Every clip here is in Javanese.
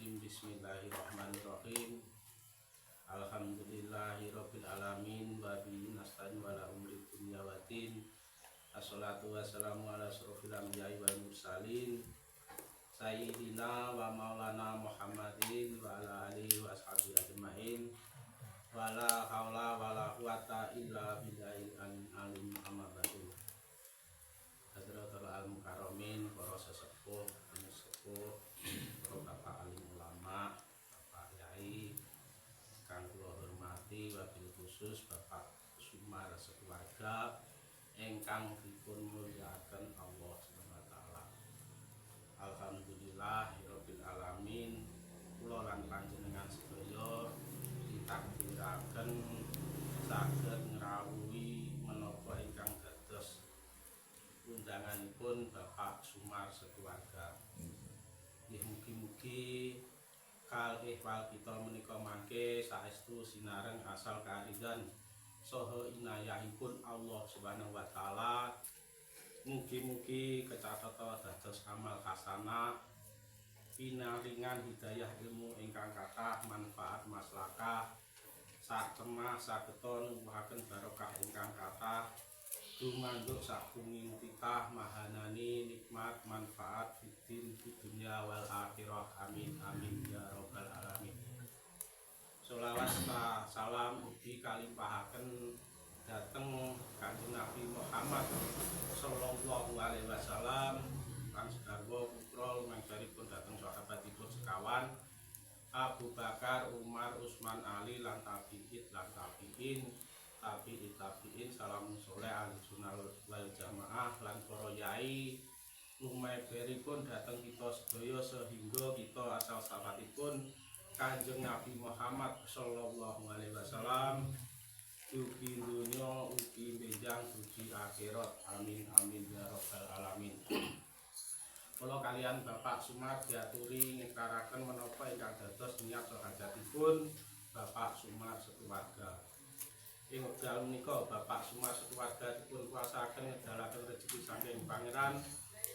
Rajim. Bismillahirrahmanirrahim. Alhamdulillahirabbil alamin wa bihi nasta'in wa la umri dunya waddin. Assalatu wassalamu ala asrofil anbiya'i wal mursalin sayyidina wa maulana Muhammadin wa ala alihi wa ashabihi ajma'in. Wa la haula wa la quwata illa billahil alim amma ba'du. Hadratul al-mukarramin, para sesepuh, para bapak alim ulama, bapak yai kang kula hormati, wabil khusus Bapak Sumar sekeluarga ingkang dipun mulyakaken Allah Subhanahu wa taala. Alhamdulillahirabbil alamin. Kula lan panjenengan sedaya ditakdiraken saged ngrawuhi menapa ingkang dados undanganipun Bapak Sumar sekeluarga. Mugi-mugi kalih wal kita menika mangke saestu sinareng asal karidhan saha inayahipun Allah Subhanahu wa taala. Mugi-mugi kecatata dados amal hasanah, pinaringan hidayah ilmu ingkang kathah, manfaat maslahah, sakemah sageta nuwuhaken barokah ingkang kathah, dumanduk sakunging titah mahanani nikmat manfaat fiddin dunya wal akhirah. Amin amin ya rabbal alamin. Sholawat salam ugi kalimpahaken dhateng Kanjeng Nabi Muhammad sallallahu alaihi wasallam lan sedarwa putra lumangdaripun dhateng sahabatipun sekawan Abu Bakar, Umar, Utsman, Ali lan tabi'in tabi'in salam soleh ahli sunnah wal jamaah lan para yai lumeberipun dhateng kita sedaya sehingga kita asal sahabatipun Kanjeng Nabi Muhammad sallallahu alaihi wasallam ugi dunya ugi benjang ugi akhirat. Amin amin ya rabbal alamin. Kula kalian Bapak Sumar diaturi ngekaraken menapa ingkang dados niat sahajatipun Bapak Sumar sekeluarga. Ing wekdal menika Bapak Sumar sekeluarga dipun kuasaaken ngedalaken rejeki saking Pangeran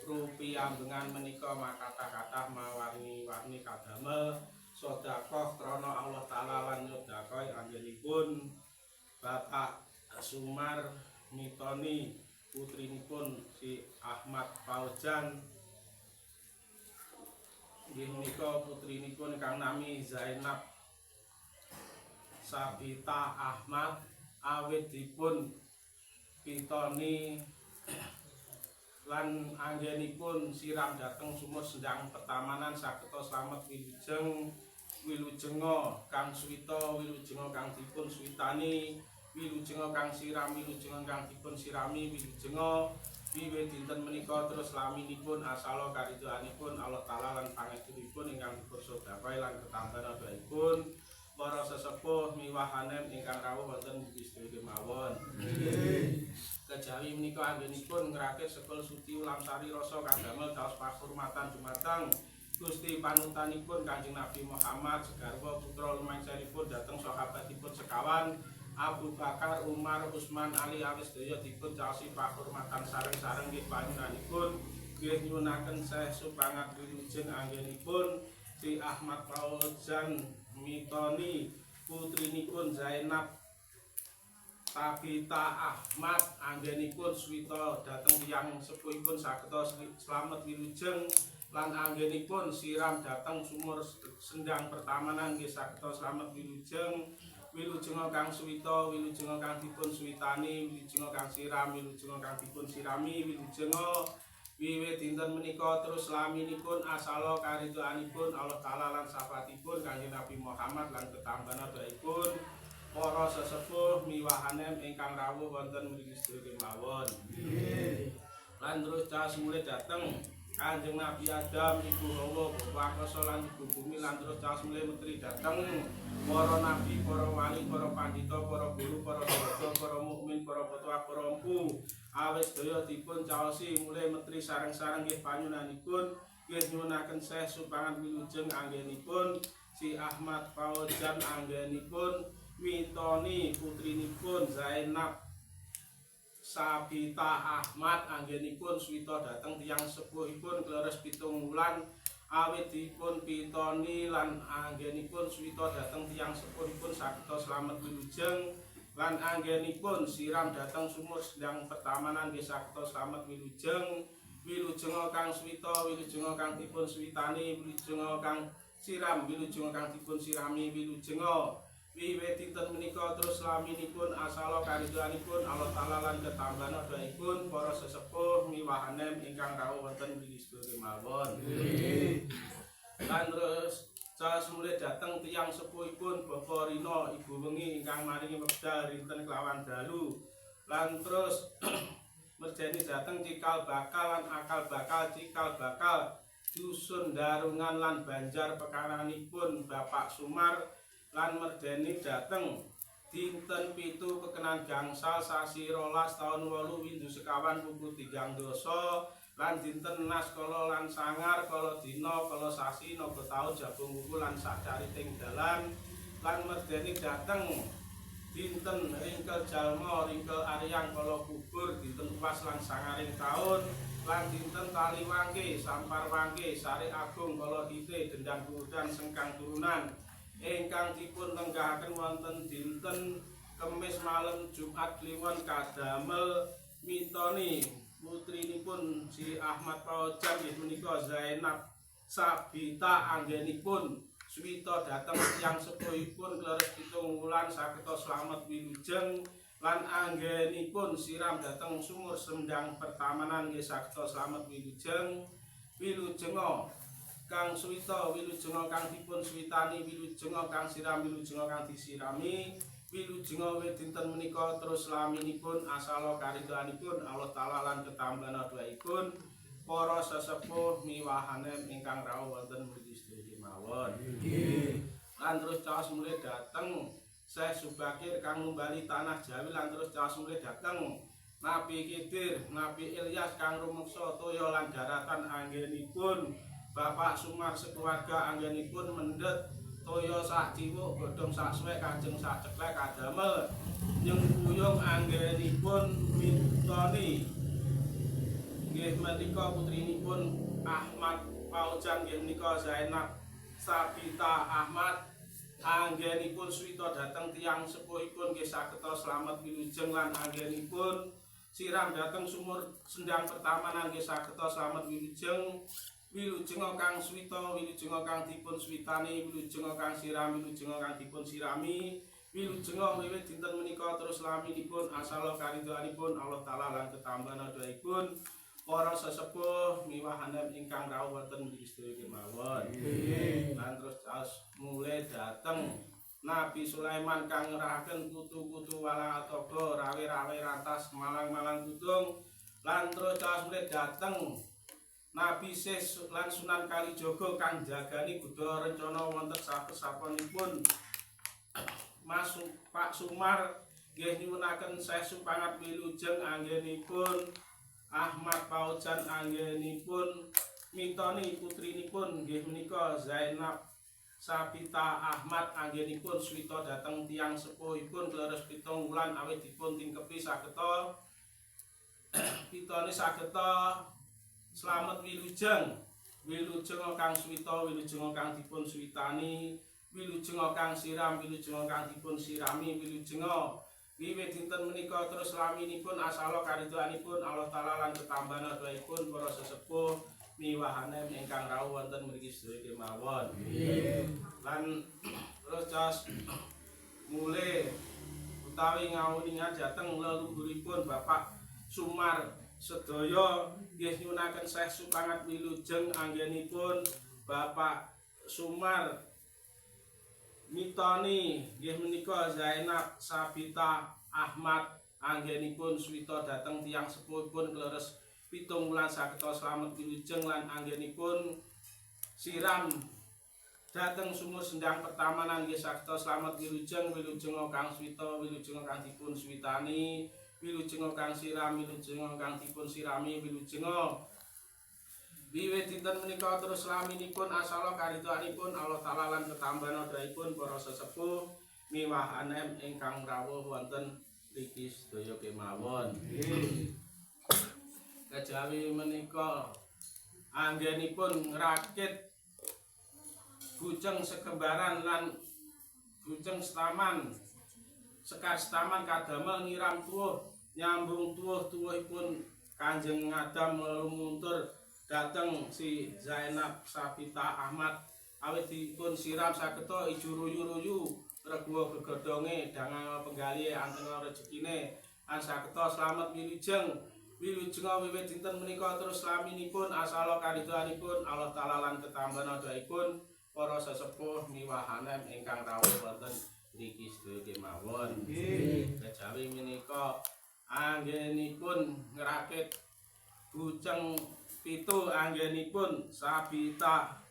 rupiambengan menika makata-kata mawarni-warni kadamel sedekah krana Allah taala lan nyedakahi anggenipun Bapak Sumar mitoni putrinipun si Ahmad Fauzan. Inggih menika putrinipun kang nami Zainab Sabita Ahmad awit dipun pitoni lan anggenipun siram dhateng sumur Sendang Petamanan sageta slamet wilujenga kang swita wilujenga kang dipun switani wilujenga kang siram wilujenga kang dipun sirami wilujenga wiwit dinten menika terus laminipun asala karidhoanipun Allah taala lan pangestunipun ingkang dipun sedhapahi lan ketambahan doaipun para sesepuh miwahanem ingkang rawuh wonten mugi sedaya kemawon. Kejawi menika anggenipun ngrakit sekul suci ulam sari rasa kadamel daos pakurmatan dumateng Gusti panutanipun Kanjeng Nabi Muhammad segarwa putra lumangsaripun dhateng sahabatipun sekawan Abu Bakar, Umar, Utsman, Ali awis sedaya dipun caosi pakurmatan sareng-sareng nggih panjenenganipun nggih nyuwunaken Syekh Subangat wilujeng anggenipun si Ahmad Fauzan mitoni putrinipun Zainab Sabita Ahmad anggenipun swita dhateng tiyang sepuhipun sageta slamet wilujeng lan anggenipun siram dhateng sumur Sendang Pertamanan nggih sageta slamet wilujeng wilujenga kang swita wilujenga kang dipun switani wilujenga kang siram wilujenga kang dipun sirami wilujenga wiwit dinten menika terus laminipun asala karidhoanipun Allah taala lan syafaatipun Kanjeng Nabi Muhammad lan ketambahan doaipun para sesepuh miwahanem ingkang rawuh wonten mriki sedaya kemawon. Lan terus caos mulih dhateng Kanjeng Nabi Adam, Ibu Hawa, Bapak Akasa lan Ibu Bumi lan terus caos mulih metri dhateng para nabi, para wali, para pandhita, para guru, para raja, para mukmin, para petuah, para empu awis sedaya dipun caosi mulih metri sareng-sareng nggih panyunanipun nggih nyuwunaken Syekh Subangat wilujeng anggenipun si Ahmad Fauzan anggenipun mitoni putrinipun Zainab Sabita Ahmad anggenipun swita dhateng tiyang sepuhipun kleres 7 wulan awit dipun pitoni lan anggenipun suwita dhateng tiyang sepuhipun saged slamet wilujeng lan anggenipun siram dhateng sumur Sendang Pertamanan nggih saged slamet wilujeng. Wilujeng kang suwita, wilujeng kang dipun suwitani, wilujeng kang siram, wilujeng kang dipun sirami, wilujeng wiwit dinten menika terus laminipun asala karidhoanipun Allah Taala lan ketambahan doaipun para sesepuh miwahanem ingkang rawuh wonten mriki kemawon. Lan terus saos mulih dhateng tiyang sepuhipun Bapak Rino Ibu Wengi ingkang maringi wekdal rinten kelawan dalu. Lan terus merjani dhateng cikal bakal lan akal bakal cikal bakal dusun Darungan lan Banjar Pekaranipun Bapak Sumar lan merjani dhateng dinten 7 kekenan gangsal sasi 12 taun 8 Windu sekawan pupu 3 dosa lan dinten nas kala lan sangar kala dina kala sasi naga taun jabung wuku lan sakcariting dalan lan merjani dhateng dinten ringkel jalma ringkel aryang kala kubur dinten pas lan sangaring taun lan dinten tali wangke sampar wangke sari agung kala hite dendang kudan sengkang turunan ingkang dipun lenggahaken wonten dinten Kemis malem Jumat Kliwon kadamel mitoni putrinipun si Ahmad Paojan nggih menika Zainab Sabita anggenipun suwita dhateng tiyang sepuhipun kleres 7 wulan saged slamet wilujeng lan anggenipun siram dhateng sumur Sendang Pertamanan nggih saged slamet wilujeng. Wilujeng kang suwita, wilujeng kang dipun suwitani, wilujeng kang siram, wilujeng kang disirami, wilujeng wit dinten menika terus laminipun asala karidhoanipun Allah Taala lan ketambahan doaipun para sesepuh miwahanem ingkang rawuh wonten mriki kemawon. Lan terus caos mulih dhateng Syekh Subakir kang ngumbali tanah Jawi lan terus caos mulih dhateng Nabi Khidir, Nabi Ilyas kang rumeksa toya lan daratan anggenipun Bapak Sumar sekeluarga anggenipun mendhet toya sak ciwuk godhong sak suwek kajeng sak ceklek kadamel nyeng puyung anggenipun mitoni nggih menika putrinipun Ahmad Paojan nggih menika Zainab Sabita Ahmad anggenipun suwita dhateng tiyang sepuhipun nggih saged slamet wilujeng lan anggenipun siram dhateng sumur Sendang Pertamanan nggih saged slamet wilujeng. Wilujeng kang suwita, wilujeng kang dipun suwitani, wilujeng kang siram, wilujeng kang dipun sirami, wilujeng wiwit dinten menika terus laminipun asala karidhoanipun Allah Taala lan ketambahan doaipun para sesepuh miwahanem ingkang rawuh wonten mriki kemawon. Lan terus caos mulih dhateng Nabi Sulaiman kang ngerahaken kutu-kutu walang atoga rawe-rawe rantas malang-malang kudung lan terus caos mulih dhateng Nabi Sis lan Sunan Kalijaga kang jagani budaya rencana wonten saben-sabenipun Mas Pak Sumar nggih nyuwunaken Syekh Supangat wilujeng anggenipun Ahmad Paojan anggenipun mitoni putrinipun nggih menika Zainab Sabita Ahmad anggenipun suwita dhateng tiyang sepuhipun kleres 7 wulan awit dipun tingkepi sageta pitone sageta slamet wilujeng. Wilujeng kang suwita, wilujeng kang dipun suwitani, wilujeng kang siram, wilujeng kang dipun sirami, wilujeng wiwit dinten menika terus laminipun asala karidhoanipun Allah Taala lan ketambahan doaipun para sesepuh miwahanem ingkang rawuh wonten mriki sedaya kemawon. Lan terus caos mulih utawi ngawuningan dhateng leluhuripun Bapak Sumar sedaya nggih nyunaken Syekh Supangat wilujeng anggenipun Bapak Sumar mitoni nggih menika Zainab Sabita Ahmad anggenipun suwita dhateng tiyang sepuhipun kleres 7 wulan saged slamet wilujeng lan anggenipun siram dhateng sumur Sendang Pertamanan nggih saged slamet wilujeng. Wilujeng kang suwita, wilujeng kang dipun suwitani, wilujeng kang siram, wilujeng kang dipun sirami, wilujeng wiwit dinten menika terus laminipun asala karidhoanipun Allah Taala lan ketambahan doaipun para sesepuh miwahanem ingkang rawuh wonten mriki sedaya kemawon. Kejawi menika anggenipun ngrakit Bujeng Sekembaran lan Bujeng Setaman Sekar Setaman kadamel ngiram tuwuh nyambung tuwuh-tuwuhipun Kanjeng Adam lumuntur dhateng si Zainab Sabita Ahmad awit dipun siram sageta ijuru-yuruyu rego gegodhonge dangal penggali antena rejekine lan sageta slamet wilujenga wiwit dinten menika terus laminipun asala karidoanipun Allah Taala lan ketambahan adaipun para sesepuh miwahanem ingkang rawuh wonten mriki sedaya kemawon. Kejawi menika anggenipun ngrakit Bujeng Pitu anggenipun Sabita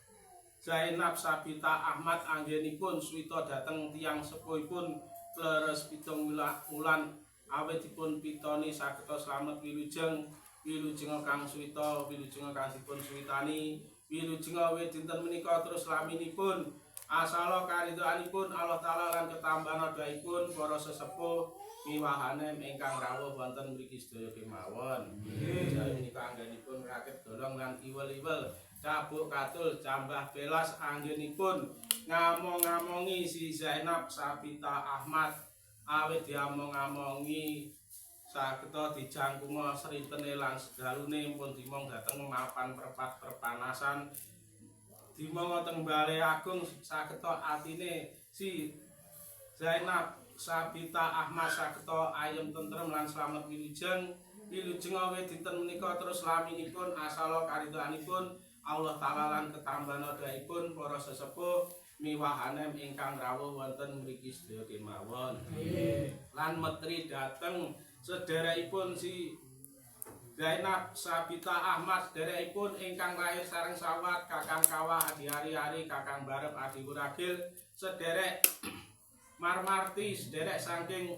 Zainab Sabita Ahmad anggenipun swita dhateng tiyang sepuhipun leres 7 wulan awit dipun pitoni sageta slamet wilujenga kang swita wilujenga kang dipun switani wilujenga wit dinten menika terus laminipun asala karidoanipun Allah Taala lan ketambahan adaipun para sesepuh miwahanem ingkang rawuh wonten mriki sedaya kemawon. Jawi menika anggenipun rakit dolong lan iwel-iwel cabuk katul cambah belas anggenipun ngamong-ngamongi si Zainab Sabita Ahmad awit diamong-amongi sageta dijangkunga srintene lan sedalune pun dimong dhateng mapan perpat perpanasan dimong teng Balai Agung sageta atine si Zainab Sabita Ahmad sageta ayem tentrem lan slamet wilujeng awit dinten menika terus laminipun asala karidoanipun Allah Taala lan ketambahan adaipun para sesepuh miwahanem ingkang rawuh wonten mriki sedaya kemawon. Lan metri dhateng sedherekipun si Zainab Sabita Ahmad sederekipun ingkang lahir sareng sawat Kakang Kawah Adi Hari-hari Kakang Barep Adi Wuragil sederek Marmarti sederek saking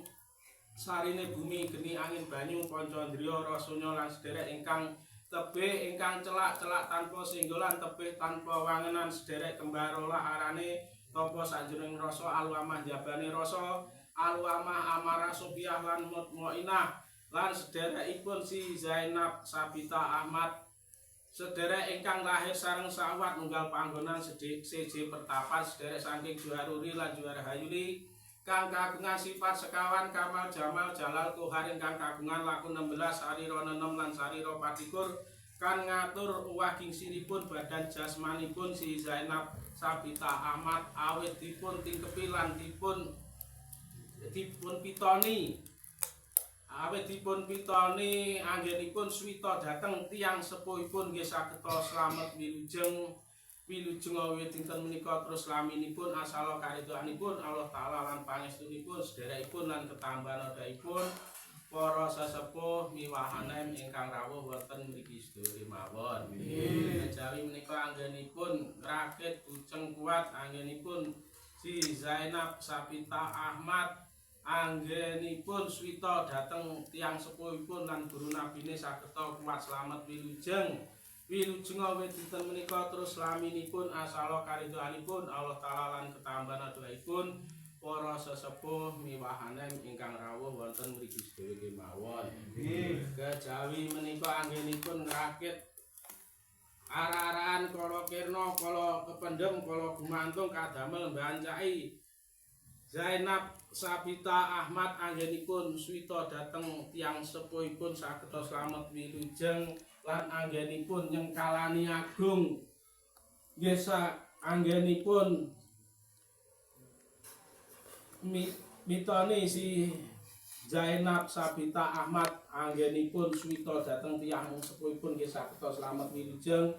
sarine bumi geni angin banyu Pancandriya Rasanya lan sederek ingkang tebih ingkang celak-celak tanpa singgolan tebih tanpa wangenan sederek kembarola arane tapa sanjroning rasa alwamah jabane rasa alwamah amarah sobiah lan mutmainah lan sederekipun si Zainab Sabita Ahmad sederek ingkang lahir sareng sawat nunggal panggonan seje pertapan sederek saking Juharuri lan Juwarahayuli kang kagungan sifat sekawan kamal jamal jalal kohar ingkang kagungan laku 16 sarira 6 lan sarira 24 kan ngatur uwaging siripun badan jasmanipun si Zainab Sabita Ahmad awit dipun tingkepi lan dipun pitoni awit dipun pitoni anggenipun swita dhateng tiyang sepuhipun nggih sageta slamet wilujeng awit dinten menika terus laminipun asala karidoanipun Allah Taala lan pangestunipun sederekipun lan ketambahan adaipun para sesepuh miwahanem ingkang rawuh wonten mriki sedaya kemawon. Kejawi menika anggenipun rakit bujeng kuat anggenipun si Zainab Sabita Ahmad anggenipun swita dhateng tiyang sepuhipun lan guru nabine sageta kuat slamet wilujeng awit dinten menika terus laminipun asala karidoanipun Allah Taala lan ketambahan adaipun para sesepuh miwahanem ingkang rawuh wonten mriki sedaya kemawon. Kejawi menika anggenipun ngrakit ara-araan kala kirna kala kependhem kala gumantung kadamel mbancaki Zainab Sabita Ahmad anggenipun swita dhateng tiyang sepuhipun sageta slamet wilujeng lan anggenipun nyengkalani agung nggih anggenipun mitoni si Zainab Sabita Ahmad anggenipun swita dhateng tiyang sepuhipun nggih sageta slamet wilujeng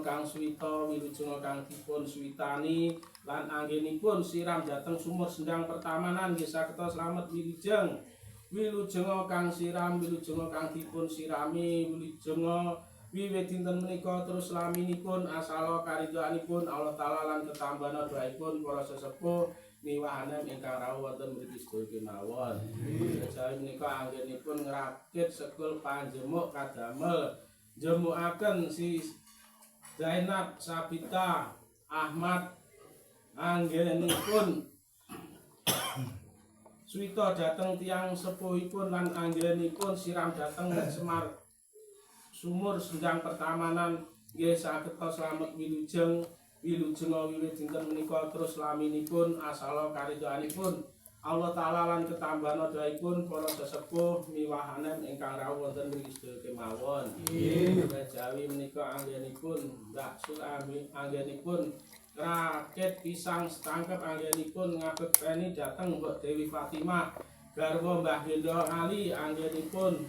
kang swita wilujeng kang dipun switani lan anggenipun siram dhateng sumur sendang pertamanan nggih sageta slamet wilujeng kang siram wilujeng kang dipun sirami wilujeng wiwit dinten menika terus laminipun asala karidoanipun Allah Taala lan ketambahan adaipun para sesepuh miwahanem ingkang rawuh wonten mriki sedaya kemawon. Kejawi menika anggenipun ngrakit sekul panjemuk kadamel jemukaken si Zainab Sabita Ahmad anggenipun swita dhateng tiyang sepuhipun lan anggenipun siram dhateng Semar Sumur Sendang Pertamanan nggih sageta slamet wilujeng wilujeng wiwit dinten menika terus laminipun asala karidoanipun Allah taala lan ketambahan daipun para sesepuh miwahanen ingkang rawuh wonten mriki sedaya kemawon. Jawi menika anggenipun baksul anggenipun rakit pisang setangkep anggenipun ngabekteni dhateng Mbok Dewi Fatimah garwa Mbah Hendo Ali anggenipun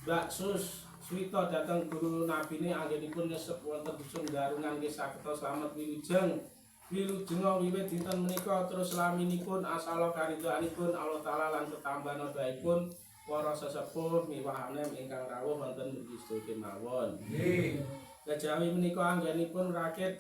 baksus swita dhateng guru nabine anggenipun nyesep wonten dusun Darungan nggih sageta slamet wilujeng wiwit dinten menika terus laminipun asala karidoanipun Allah taala lan ketambahan daipun para sesepuh miwahanem ingkang rawuh wonten mriki sedaya kemawon. Nggih. Kejawi menika anggenipun rakit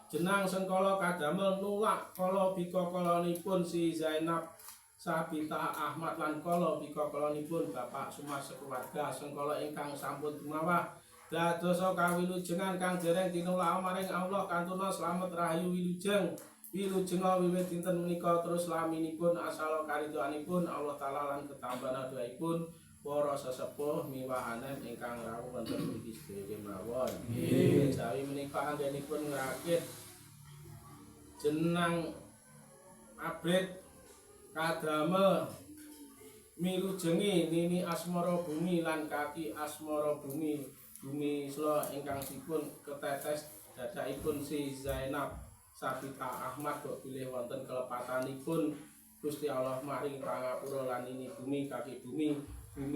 jenang sengkala kadamel nulak kala bika kalanipun si Zainab Sabita Ahmad lan kala bika kalanipun Bapak Sumar sekeluarga sengkala ingkang sampun tumawah dadosa kawilujengan kang dereng tinulak maring Allah kantuna slamet rahayu wilujeng wiwit dinten menika terus laminipun asala karidoanipun Allah taala lan ketambahan daipun para sesepuh miwahanen ingkang rawuh wonten mriki sedaya kemawon. Jawi menika anggenipun ngrakit jenang abrit kadamel milujengi Nini Asmara Bumi lan Kaki Asmara Bumi sela ingkang dipun ketetes dadakipun si Zainab Sabita Ahmad kok pilih wonten kelepatanipun Gusti Allah maring pangapura lan Nini Bumi Kaki Bumi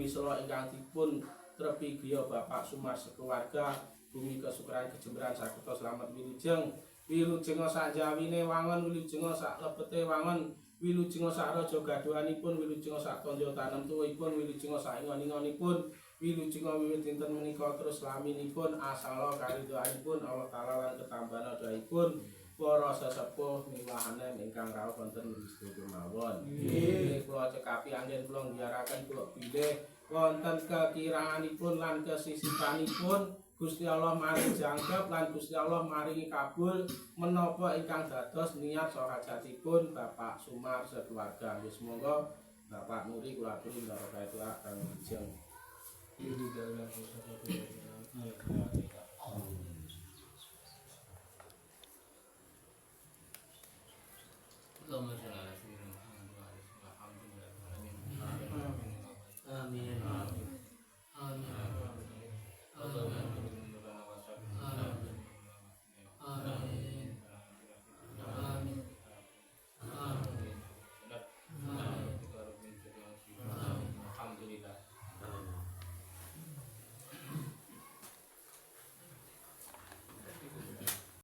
sela ingkang dipun trepi griya Bapak Sumar sekeluarga Bumi kesukaran kejemberan sageta slamet wilujeng sak jawine wangun wilujeng sak lebete wangun wilujeng sak raja gaduhanipun wilujeng sak tandha tanem tuwuhipun wilujeng sak ingon-ingonipun wilujeng wiwit dinten menika terus laminipun asala karidoanipun Allah taala lan ketambahan daipun para sesepuh miwahanen ingkang rawuh wonten mriki kemawon. Nggih kula cekapi anggen kula nggiyaraken kula bilih wonten kekiranganipun lan kesisipanipun Gusti Allah maring jangkep lan Gusti Allah maringi kabul menapa ingkang dados niat sahajatipun Bapak Sumar sekeluarga. Nggih semoga Bapak Muri kula aturi barokah kang wijeng.